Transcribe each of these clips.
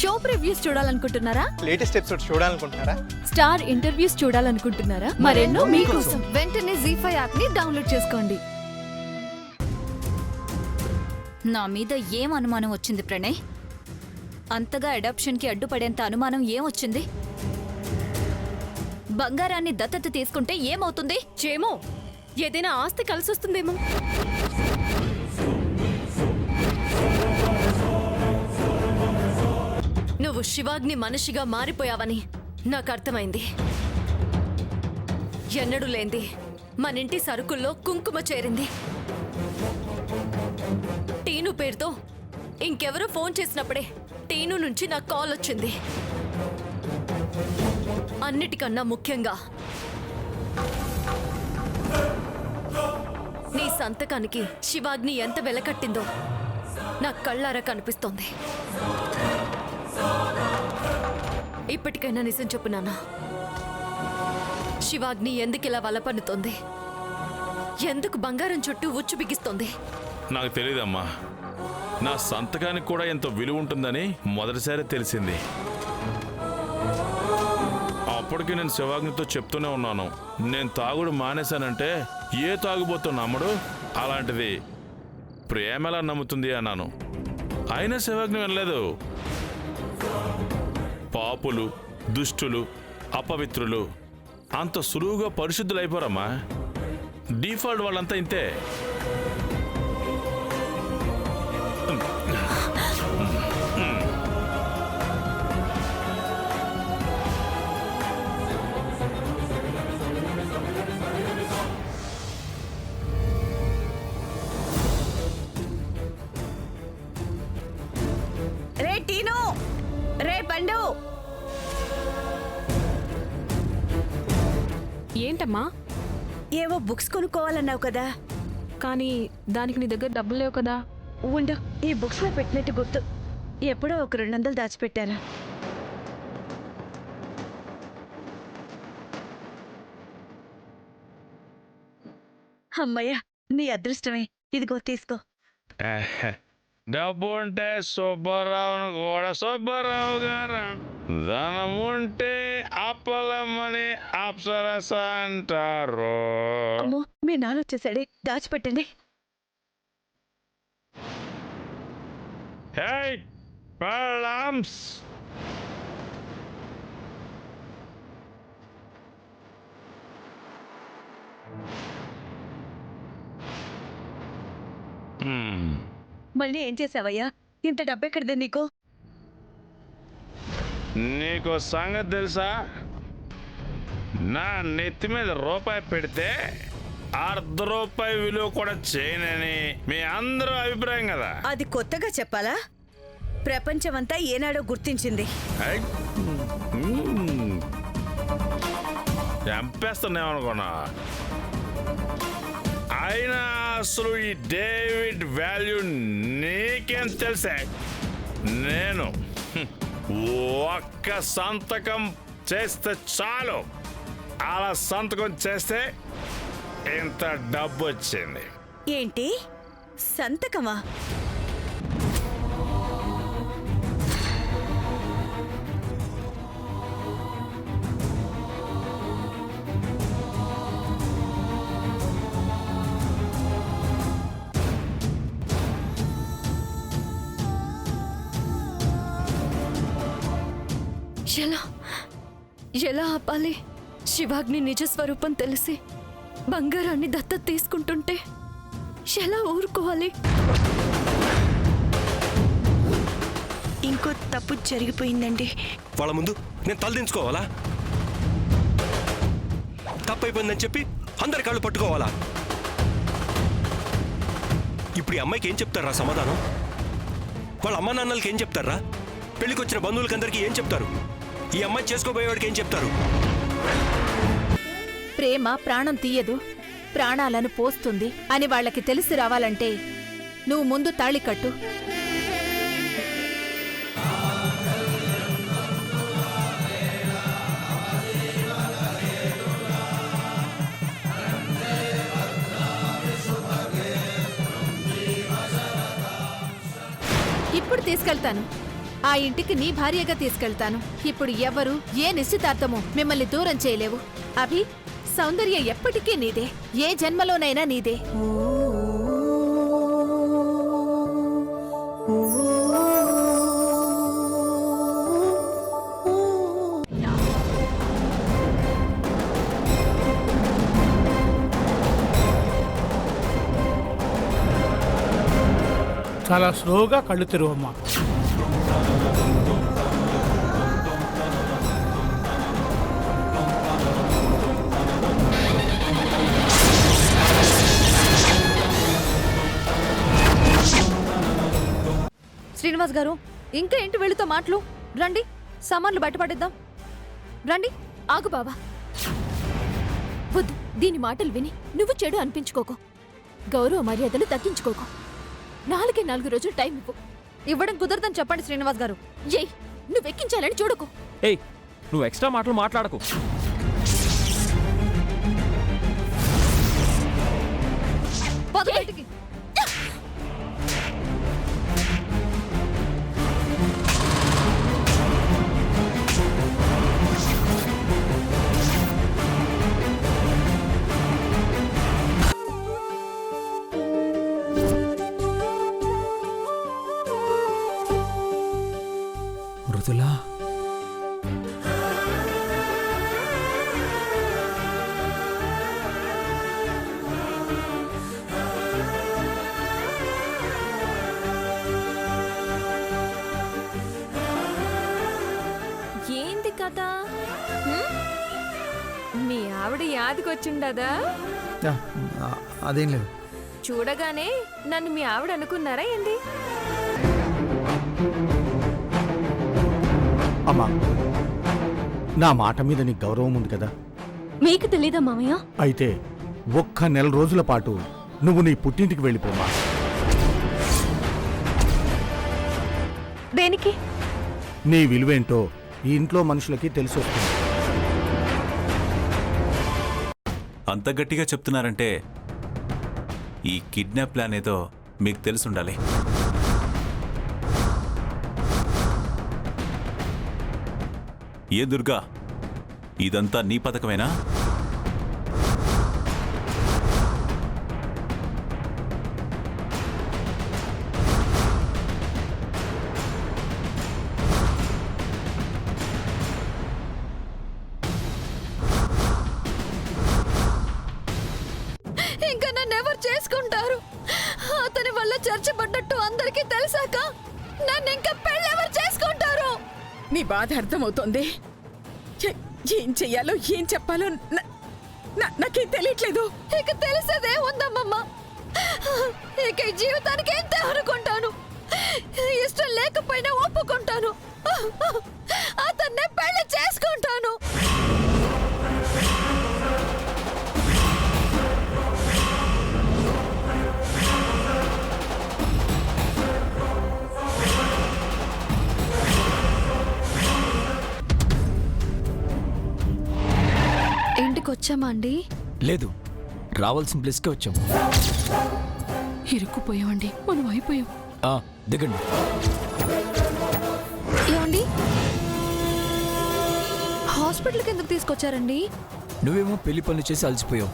Show previews చూడాలనుకుంటున్నారా? Latest episode చూడాలనుకుంటున్నారా? Star interviews చూడాలనుకుంటున్నారా? మరెన్నో మీకోసం వెంటనే ZEE5 యాప్ ని డౌన్లోడ్ చేసుకోండి. నా మీద ఏం అనుమానం వచ్చింది ప్రణయ్? అంతగా అడాప్షన్కి అడ్డుపడేంత అనుమానం ఏమొచ్చింది? బంగారాన్ని దత్తత తీసుకుంటే ఏమవుతుంది? చేమో ఏదైనా ఆస్తి కలిసొస్తుందేమో. నువ్వు శివాగ్ని మనిషిగా మారిపోయావని నాకు అర్థమైంది. ఎన్నడూ లేంది మనింటి సరుకుల్లో కుంకుమ చేరింది. టీను పేరుతో ఇంకెవరో ఫోన్ చేసినప్పుడే టీను నుంచి నాకు కాల్ వచ్చింది. అన్నిటికన్నా ముఖ్యంగా నీ సంతకానికి శివాగ్ని ఎంత వెలకట్టిందో నాకు కళ్ళారా కనిపిస్తోంది. ఇప్పటికైనా నిజం చెప్పు నాన్న, శివాగ్ని ఎందుకిలా వలపన్నుతోంది? ఎందుకు బంగారం చుట్టూ ఉచ్చు బిగిస్తోంది? నాకు తెలియదమ్మా. నా సంతకానికి కూడా ఎంతో విలువ ఉంటుందని మొదటిసారి తెలిసింది. అప్పటికి నేను శివాగ్నితో చెప్తూనే ఉన్నాను, నేను తాగుడు మానేశానంటే ఏ తాగుబోతో నమ్మడు, అలాంటిది ప్రేమ ఎలా నమ్ముతుంది అన్నాను. అయినా శివాగ్ని వినలేదు. పాపులు, దుష్టులు, అపవిత్రులు అంత సులువుగా పరిశుద్ధులు అయిపోరమ్మా. డిఫాల్ట్ వాళ్ళంతా ఇంతే. రే టీను, రే పండు. ఏంటమ్మా? ఏవో బుక్స్ కొనుక్కోవాలన్నావు కదా. కానీ దానికి నీ దగ్గర డబ్బులు లేవు కదా. ఉండు, ఈ బుక్స్ లో పెట్టినట్టు గుర్తు. ఎప్పుడో ఒక 200 దాచిపెట్టాను. అమ్మయ్య, నీ అదృష్టమే. ఇదిగో తీసుకో. డబ్బు ఉంటే సుబ్బారావును కూడా సుబ్బారావు గారు, ధనం ఉంటే అప్పలమ్మని అప్సరస అంటారు. అమ్మో, మీ నాన్న వచ్చేసాడే, దాచిపెట్టండి. హే పలామ్స్, మళ్ళీ ఏం చేసావయ్యా? ఇంత డబ్బెక్కడిదే నీకు? నీకు సంగతి తెలుసా? నా నెత్తి మీద రూపాయి పెడితే ₹1 విలువ కూడా చేయనని మీ అందరూ అభిప్రాయం కదా. అది కొత్తగా చెప్పాలా? ప్రపంచమంతా ఏనాడో గుర్తించింది. చంపేస్తున్నామనుకున్నా. అయినా అసలు ఈ డేవిడ్ వాల్యూ నీకేం తెలుసా? నేను ఒక్క సంతకం చేస్తే చాలు. అలా సంతకం చేస్తే ఇంత డబ్బు వచ్చింది. ఏంటి సంతకమా? ఎలా ఎలా ఆపాలి? శివాగ్ని నిజస్వరూపం తెలిసి బంగారాన్ని దత్తత తీసుకుంటుంటే ఎలా ఊరుకోవాలి? ఇంకో తప్పు జరిగిపోయిందండి. వాళ్ళ ముందు నేను తలదించుకోవాలా? తప్పైపోయిందని చెప్పి అందరి కాళ్ళు పట్టుకోవాలా? ఇప్పుడు ఈ అమ్మాయికి ఏం చెప్తారా సమాధానం? వాళ్ళ అమ్మ నాన్నలకి ఏం చెప్తారా? పెళ్లికొచ్చిన బంధువులకి అందరికీ ఏం చెప్తారు? ఈ అమ్మాయి చేసుకోబోయేవాడికి ఏం చెప్తారు? ప్రేమ ప్రాణం తీయదు, ప్రాణాలను పోస్తుంది అని వాళ్ళకి తెలిసి రావాలంటే నువ్వు ముందు తాళి కట్టు. ఇప్పుడు తీసుకెళ్తాను. ఆ ఇంటికి నీ భార్యగా తీసుకెళ్తాను. ఇప్పుడు ఎవరు ఏ నిశ్చితార్థమో మిమ్మల్ని దూరం చేయలేవు. అభి, సౌందర్య ఎప్పటికీ నీదే, ఏ జన్మలోనైనా నీదే. చాలా స్లోగా కళ్ళు తెరువమ్మా. శ్రీనివాస్ గారు, ఇంకా ఏంటి వీళ్ళతో మాటలు? రండి, సామాన్లు బయటపడేద్దాం. రండి. ఆగు బావా. వద్దు, దీని మాటలు విని నువ్వు చెడు అనిపించుకోకు. గౌరవ మర్యాదలు తగ్గించుకోకు. 4 రోజులు టైం ఇవ్వు. ఇవ్వడం కుదరదని చెప్పండి శ్రీనివాస్ గారు. ఏయ్, నువ్వెక్కించాలని చూడకు. ఏయ్, నువ్వు ఎక్స్ట్రా మాటలు మాట్లాడకు. పద బయటికి. మృదులా, ఏంది కథ? మీ ఆవిడ యాదికొచ్చిండదా? అదేం లేదు. చూడగానే నన్ను మీ ఆవిడ అనుకున్నారా ఏంది? అమ్మా, నా మాట మీద నీకు గౌరవం ఉంది కదా. మీకు తెలీదా మామయ్య? అయితే ఒక్క నెల రోజుల పాటు నువ్వు నీ పుట్టింటికి వెళ్ళిపోమా. దేనికి? నీ విలువేంటో ఈ ఇంట్లో మనుషులకి తెలిసి వస్తుంది. అంత గట్టిగా చెప్తున్నారంటే ఈ కిడ్నాప్ ప్లాన్ ఏదో మీకు తెలుసుండాలి. ఏ దుర్గా, ఇదంతా నీ పథకమేనా? ఇంకా నన్ను ఎవరు చేసుకుంటారు? అతని వల్ల చర్చపడ్డట్టు అందరికీ తెలిసాక నన్ను ఇంకా పెళ్ళెవరు చేసుకుంటారు? నీ బాధ అర్థమవుతోంది. ఏం చెయ్యాలో ఏం చెప్పాలో నాకేం తెలియట్లేదు. ఇక తెలిసేదే ఉందమ్మమ్మ. ఇక ఈ జీవితానికి ఎంత అనుకుంటాను. ఇష్టం లేకపోయినా ఒప్పుకుంటాను. అతన్నే పెళ్లి చేసుకుంటాను. ఇంటికి వచ్చామా అండి? లేదు, రావాల్సిన ప్లేస్కే వచ్చాం. ఇరుక్కుపోయామండి, మనం అయిపోయాం. దిగండి. ఏమండి, హాస్పిటల్కి ఎందుకు తీసుకొచ్చారండి? నువ్వేమో పెళ్లి పనులు చేసి అలసిపోయావు.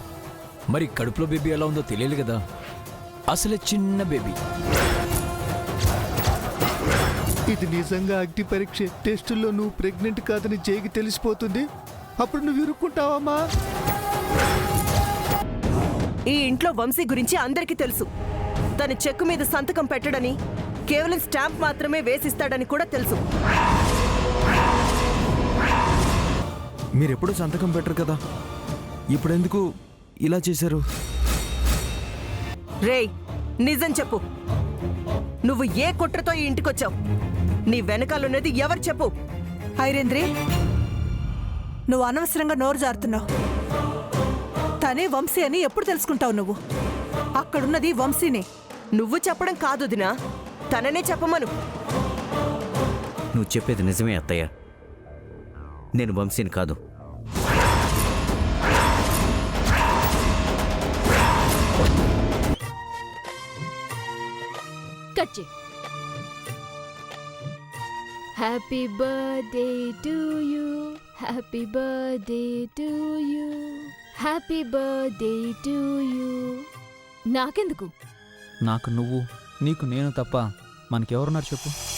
మరి కడుపులో బేబీ ఎలా ఉందో తెలియదు కదా. అసలే చిన్న బేబీ. ఇది నిజంగా అగ్ని పరీక్ష. టెస్టుల్లో నువ్వు ప్రెగ్నెంట్ కాదని జైకి తెలిసిపోతుంది. అప్పుడు నువ్వు ఇరుక్కుంటావమ్మా. ఈ ఇంట్లో వంశీ గురించి అందరికీ తెలుసు. తన చెక్కు మీద సంతకం పెట్టడని, కేవలం స్టాంప్ మాత్రమే వేసిస్తాడని కూడా తెలుసు. మీరెప్పుడు సంతకం పెట్టరు కదా, ఇప్పుడెందుకు ఇలా చేశారు? రేయ్, నిజం చెప్పు. నువ్వు ఏ కుట్రతో ఈ ఇంటికొచ్చావు? నీ వెనకాలన్నది ఎవరు చెప్పు? ఐరేంద్రి, నువ్వు అనవసరంగా నోరు జారుతున్నావు. తనే వంశీ అని ఎప్పుడు తెలుసుకుంటావు నువ్వు? అక్కడున్నది వంశీనే. నువ్వు చెప్పడం కాదు దినా, తననే చెప్పమను. నువ్వు చెప్పేది నిజమే అత్తయ్య. నేను వంశీని కాదు. Happy birthday to you, happy birthday to you, happy birthday to you. నాకెందుకు? నాకు నువ్వు, నీకు నేను తప్ప మనకెవరున్నారు చెప్పు?